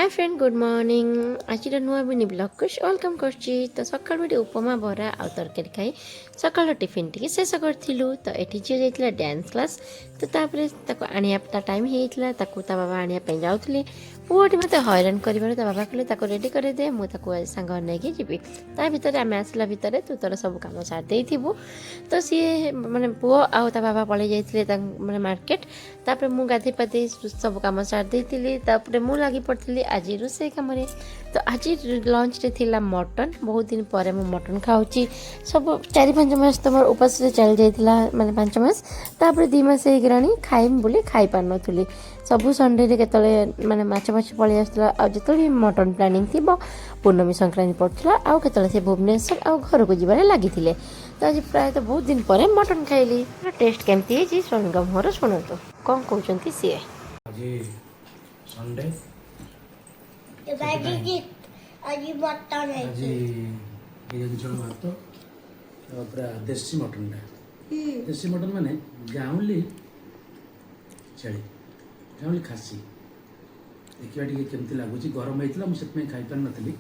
Hi friend good morning आज नुआ mini blog को वेलकम करची तो सकाळ बेटे उपमा बरा आ तरकारी खाई सकाळ टिफिन टी शेष करूँ तो ये झील जाइए डांस क्लास तो तापर आने टाइम होता ता बाबा आने जाऊे पुअटी मत हैरान कर बाबा कहले रेडी करदे मुझे सांग नहीं जी ता भर आम आसला भितर तू तोर सब कम सारी तो सी माने पुओ आ बाबा पलि जाते माने मार्केट तापर मु गाधे पाधे सब कम सारी मु लगी पड़ी आज रोसे कम तो आज लंच रे थिला मटन बहुत दिन पर मु मटन खाऊची सब 4-5 मास तुम उपास चली जाइला माने 5 मास तापर 2 मास हो गलानी खाइम बोली खाई पार नी सबू संडे रे केतले माने माछ पलि आसला आ जतले मटन प्लानिंग थी पूर्णमी संक्रांति पड़ता आउ केतले से भुवनेश्वर आ घर को जीवार लगी तो आज प्राय तो बहुत दिन पर मटन खाइली टेस्ट केमती है सोनगम मोर शुणु कौन कहते सी आज संडे आज मटन है आज ये झोल भात पूरा देसी मटन देसी मटन माने गाँवली छेली गाँवली खासी देखा टे केमती लगुच गरम होता मुझे खाई पार नी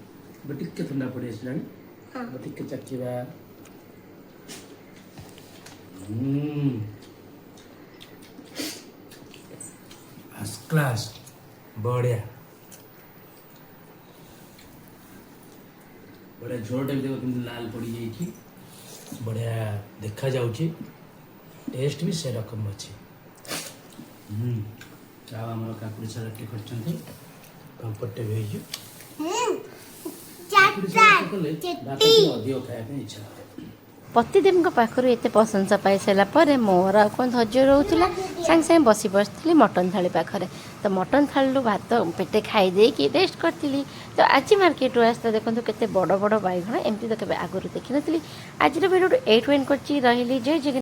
टे ठंडा पड़ आसला टे चाखा फर्स्ट क्लास बढ़िया बढ़िया झोलटा भी देखो कि लाल पड़ जाइए बढ़िया देखा जाऊँची टेस्ट भी से रकम अच्छे आमर काकुड़ी सालाड टे कर पापड़ टे भी अधिक खाया इच्छा पतिदेव पाखर एत प्रशंसा पाई सारापर मोर आ कौन धैर्य रोला सांगे सांगे बसी बसती मटन थाली पाखे तो मटन थाली भात पेटे खाईदे कि रेस्ट करी तो आज मार्केट आसता देखो केते बड़ बड़ बैगण एमती तो कभी आगुरी देखी नी आज भिडियो 8 कर जय जगन्नाथ।